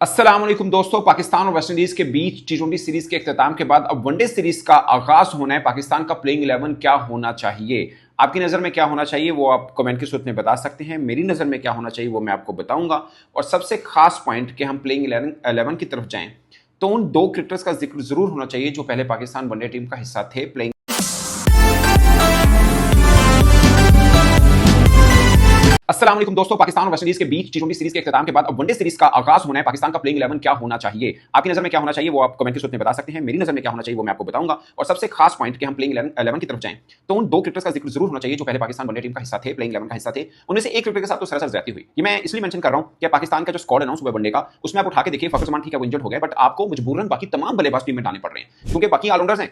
अस्सलाम वालेकुम दोस्तों। पाकिस्तान और वेस्ट इंडीज के बीच टी20 सीरीज के इख्तिताम के बाद अब वनडे सीरीज का आगाज होना है। पाकिस्तान का प्लेइंग 11 क्या होना चाहिए, आपकी नजर में क्या होना चाहिए, वो आप कमेंट की सूरत में बता सकते हैं। मेरी नजर में क्या होना चाहिए वो मैं आपको बताऊंगा। और सबसे खास पॉइंट कि हम प्लेइंग 11 की तरफ जाएं तो उन दो क्रिकेटर्स का जिक्र जरूर होना चाहिए जो पहले पाकिस्तान वनडे टीम का हिस्सा थे। प्लेइंग अस्सलाम वालेकुम दोस्तों। पाकिस्तान और वेस्ट इंडीज के बीच टी20 सीरीज के इख्तिताम के बाद अब वनडे सीरीज का आगाज होना है। पाकिस्तान का प्लेइंग 11 क्या होना चाहिए, आपकी नजर में क्या होना चाहिए वो आप कमेंट की सूरत में बता सकते हैं। मेरी नजर में क्या होना चाहिए वो मैं आपको बताऊंगा। और सबसे खास पॉइंट कि हम प्लेइंग 11 की तरफ जाएं तो उन दो क्रिकेटर्स का जिक्र जरूर होना चाहिए जो पहले पाकिस्तान वनडे टीम का हिस्सा थे, प्लेइंग 11 का हिस्सा थे। उनमें से एक क्रिकेटर के साथ तो सरासर ज्यादती हुई। ये मैं इसलिए मेंशन कर रहा हूं कि पाकिस्तान का जो स्क्वाड अनाउंस हुआ वनडे का, उसमें आप उठा के देखिए, फखर जमान ठीक है वो इंजर्ड हो गया, बट आपको मजबूरन बाकी तमाम बल्लेबाज टीम में डालने पड़ रहे हैं क्योंकि बाकी ऑलराउंडर्स हैं,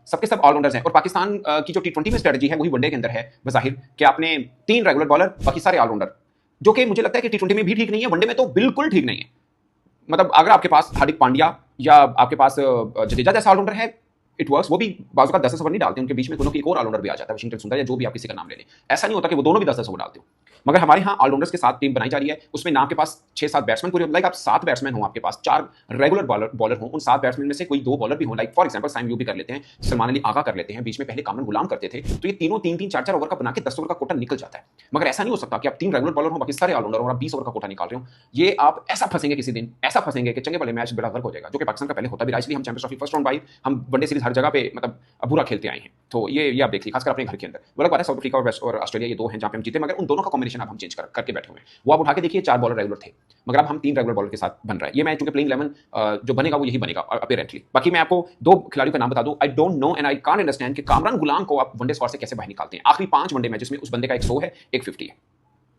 सबके सब ऑलराउंडर्स हैं। और पाकिस्तान की जो टी20 में स्ट्रेटजी है वही वनडे के अंदर है बजाहिर कि आपने 3 रेगुलर बॉलर, बाकी सारे ऑलराउंडर, जो कि मुझे लगता है कि टी20 में भी ठीक नहीं है, वनडे में तो बिल्कुल ठीक नहीं है। मतलब अगर आपके पास हार्दिक पांड्या या आपके पास जडेजा जैसा ऑलराउंडर है, इट वर्क्स। वो भी बाजू का 10 ओवर नहीं डालते, उनके बीच में दोनों की एक और ऑलराउंडर भी आ जाता है, वाशिंगटन सुंदर या जो भी आप किसी का नाम ले लें। ऐसा नहीं होता कि वो दोनों भी 10 ओवर डालते हो। मगर हमारे यहाँ ऑलराउंडर्स के साथ टीम बनाई जा रही है, उसमें ना आपके पास 6-7 बैट्समैन पूरे, लाइक आप 7 बैट्समैन हो, आपके पास 4 रेगुलर बॉलर हो, उन 7 बैट्समैन में से कोई 2 बॉलर भी हो, like for example Saim Ayub कर लेते हैं, सलमान अली आगा कर लेते हैं, बीच में पहले कामरान गुलाम करते थे, तो ये तीनों 3-3 4-4 ओवर का बना के 10 ओवर का कोटा निकल जाता है। मगर ऐसा नहीं हो सकता कि आप 3 रेगुलर बॉलर हो, बाकी सारे ऑलराउंडर हो और आप 20 ओवर का कोटा निकाल रहे हो। ये आप ऐसा फंसेंगे किसी दिन, ऐसा फंसेंगे कि चंगे वाले मैच बड़ा वर्क हो जाएगा, जो कि पाकिस्तान का पहले होता भी रहा। इसलिए हम चैंपियंस ट्रॉफी फर्स्ट राउंड भाई, हम वनडे सीरीज हर जगह पे मतलब बुरा खेलते आए हैं। तो ये आप देखिए, खासकर अपने घर के अंदर अलग बात है, साउथ अफ्रीका और वेस्ट और ऑस्ट्रेलिया ये 2 हैं जहां पे हम जीते, मगर उन दोनों का कॉम्बिनेशन अब हम चेंज करके बैठे हुए हैं। वो आप उठा के देखिए, 4 बॉलर रेगुलर थे, मगर अब हम 3 रेगुलर बॉलर के साथ बन रहा है। ये मैच चूंकि प्लेइंग 11 जो बनेगा वो यही बनेगा अपीयरेंटली। बाकी मैं आपको 2 खिलाड़ियों का नाम बता दूं, I don't know and I can't understand कि कामरान गुलाम को आप वनडे स्क्वाड से कैसे बाहर निकालते हैं। आखिरी 5 वनडे मैचेस में उस बंदे का एक 100 है, एक 50 है,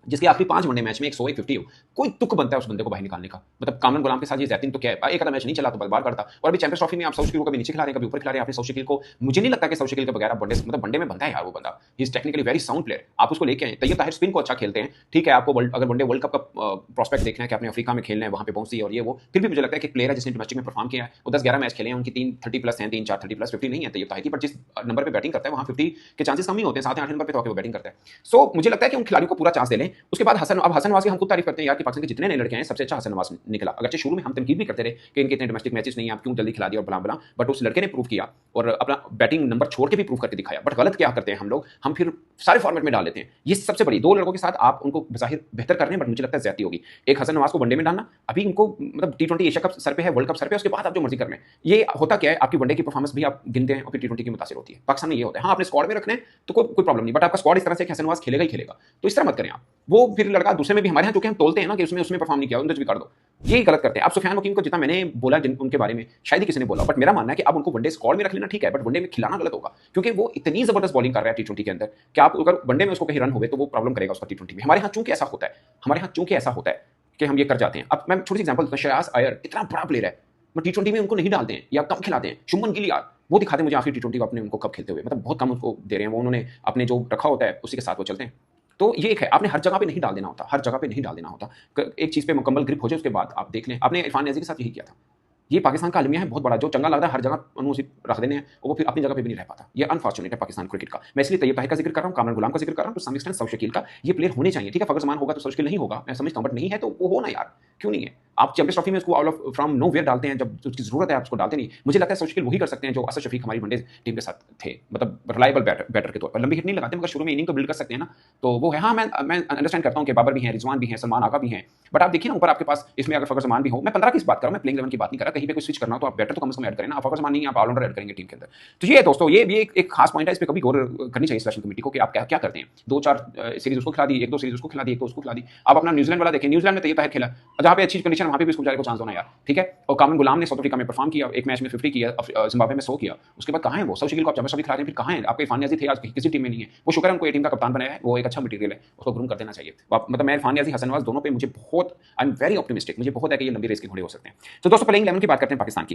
जिसके आखिरी 5 वनडे मैच में 100 एक 50 हो, कोई तुक बनता है उस बंदे को बाहर निकालने का। मतलब कामरान गुलाम के साथ ये जैतिन तो क्या है, एक आधा मैच नहीं चला तो बर्बाद करता। और अभी चैंपियंस ट्रॉफी में आप सौ शकील को कभी नीचे खिला रहे हैं, कभी ऊपर खिला रहे हैं। आपने सौ शकील को, मुझे नहीं लगता कि सौ शकील के बगैर वनडे मतलब वनडे में बनता है यार वो बंदा। He is technically very sound player, आप उसको लेके आए। तैयब ताहिर स्पिन को अच्छा खेलते हैं, ठीक है, आपको अगर वनडे वर्ल्ड कप का प्रोस्पेक्ट देखना है कि आपने अफ्रीका में खेलना है, वहां पे पहुंची और ये वो, फिर भी मुझे लगता है कि प्लेयर है जिसने डोमेस्टिक में परफॉर्म किया है। वो 10-11 मैच खेले हैं, उनकी 330+ हैं, 3-4 30+, 50 नहीं है तैयब ताहिर की, बट जिस नंबर पे बैटिंग करता है वहां 50 के चांसेस कम ही होते हैं, 7 या 8 नंबर पे तो वो बैटिंग करता है। सो मुझे लगता है कि उन खिलाड़ियों को पूरा चांस दे लें। उसके बाद हसन नवाज की हम खूब तारीफ करते हैं यार कि पाकिस्तान के जितने नए लड़के हैं सबसे अच्छा हसन नवाज निकला। अगरचे शुरू में हम तनकीद भी करते रहे कि इनके इतने डोमेस्टिक मैचेस नहीं, आप क्यों जल्दी खिला दिया और बला, बट उस लड़के ने प्रूव किया और अपना बैटिंग नंबर छोड़ के भी प्रूव करके दिखाया। बट गलत क्या करते हैं हम लोग, हम फिर सारे फॉर्मेट में डाल देते हैं। ये सबसे बड़ी 2 लड़कों के साथ आप उनको बज़ाहिर बेहतर कर रहे हैं, बट मुझे लगता है ज्यादती होगी। एक हसन नवाज को वनडे में डालना, अभी इनको मतलब टी20 एशिया कप सर पे है, वर्ल्ड कप सर पे, उसके बाद आप जो मर्जी कर लें। ये होता क्या है, आपकी वनडे की परफॉर्मेंस भी आप गिनते हैं और फिर टी20 की मुतासिर होती है। पाकिस्तान में ये होता है, हाँ आपने स्क्वाड में रखना है तो कोई प्रॉब्लम नहीं, बट आपका स्क्वाड इस तरह से हसन नवाज खेलेगा ही खेलेगा, तो इस तरह मत करें आप। वो फिर लड़का दूसरे में भी हमारे यहाँ, जो कि हम तोलते हैं ना कि उसमें परफॉर्म नहीं किया, उनको भी कर दो, यही गलत करते हैं आप। सुफियान वकीम को जितना मैंने बोला उनके बारे में, शायद ही किसी ने बोला, बट मेरा मानना है कि अब उनको वनडे स्क्वाड में रख लेना ठीक है, बट वनडे में खिलाना गलत होगा क्योंकि वो इतनी जबरदस्त बॉलिंग कर रहा है टी20 के अंदर कि आप अगर वनडे में उसको कहीं रन हुए तो वो प्रॉब्लम करेगा उसका टी20 में। हमारे यहाँ चूंकि ऐसा होता है कि हम ये कर जाते हैं। अब मैं छोटी सी एग्जांपल, श्रेयस अय्यर इतना बड़ा प्लेयर है, बट टी20 में उनको नहीं डालते हैं या कम खिलाते हैं। शुभमन गिल यार वो दिखाते हैं मुझे आखिरी टी20 को अपने उनको कब खेलते हुए, मतलब बहुत कम उसको दे रहे हैं। वो उन्होंने अपने जो रखा होता है उसी के साथ वो चलते हैं। तो ये एक है, आपने हर जगह पे नहीं डाल देना होता, हर जगह पे नहीं डाल देना होता। एक चीज़ पे मुकम्मल ग्रिप हो जाए उसके बाद आप देख लें। आपने इरफान न्याज़ी के साथ यही किया था। ये पाकिस्तान का अलमिया है बहुत बड़ा, जो चंगा लगता है हर जगह उन्होंने रख देने हैं और वो फिर अपनी जगह पे भी नहीं रह पाता। ये अनफॉर्चुनेट है पाकिस्तान क्रिकेट का। मैं इसलिए तैयब ताहिर का जिक्र कर रहा हूँ, कामरान गुलाम का जिक्र कर रहा हूँ, तो सम एक्सटेंट सौ शकील का। ये प्लेयर होने चाहिए, ठीक है। फखर जमान होगा तो सौ शकील नहीं होगा, मैं समझता हूँ, बट नहीं है तो वो होना यार, क्यों नहीं है। आप चैंपियंस ट्रॉफी में उसको out of from nowhere डालते हैं, जब उसकी जरूरत है आप उसको डालते नहीं। मुझे लगता है सौ शकील वही कर सकते हैं जो असद शफीक हमारी वनडे टीम के साथ थे, मतलब रिलायबल बैटर के तौर पर। लंबी हिट नहीं लगाते मगर शुरू में इनिंग तो बिल्ड कर सकते हैं ना, तो वो है। हाँ मैं अंडरस्टैंड करता हूँ कि बाबर भी हैं, रिजवान भी हैं, सलमान आगा भी हैं, बट आप देखिए ना ऊपर आपके पास इसमें अगर फखर जमान भी हो, मैं 15 की बात कर रहा हूँ, मैं प्लेइंग 11 की बात नहीं कर रहा। कहीं पे कोई स्विच करना हो तो आप बैटर तो कम से कम ऐड करें ना, फखर जमान नहीं आप ऑलराउंडर ऐड करेंगे टीम के अंदर। तो ये दोस्तों ये भी एक खास पॉइंट है, इस पर कभी गौर करनी चाहिए सिलेक्शन कमेटी को कि आप क्या करते हैं। 2-4 सीरीज उसको खिला दी, 1-2 सीरीज उसको खिला दी, 1 तो उसको खिला दी। आप अपना न्यूजीलैंड वाला देखें, न्यूजीलैंड में तैयब ताहिर खेला, जहाँ पे अच्छी कंडीशन वहाँ पे भी उसको बेचारे को चांस होना यार, ठीक है। और कामरान गुलाम ने साउथ अफ्रीका में परफॉर्म किया, एक मैच में 50 किया, जिम्बाब्वे में 100 किया, उसके बाद कहाँ है वो। सौ शकील को आप चैंपियंस ट्रॉफी खिला रहे हैं, फिर कहाँ है आपके इरफान न्याज़ी थे, आज किसी टीम में नहीं है। वो शुक्र है उनको ये टीम का कप्तान बनाया है, वो एक अच्छा मटीरियल है, उसको ग्रूम कर देना चाहिए। मतलब मैं इरफान न्याज़ी, हसन नवाज दोनों पे मुझे बहुत, आई एम वेरी ऑप्टिमिस्टिक, मुझे बहुत है कि ये लंबी रेस के घोड़े हो सकते हैं। तो दोस्तों प्लेइंग 11 की बात करते हैं पाकिस्तान की।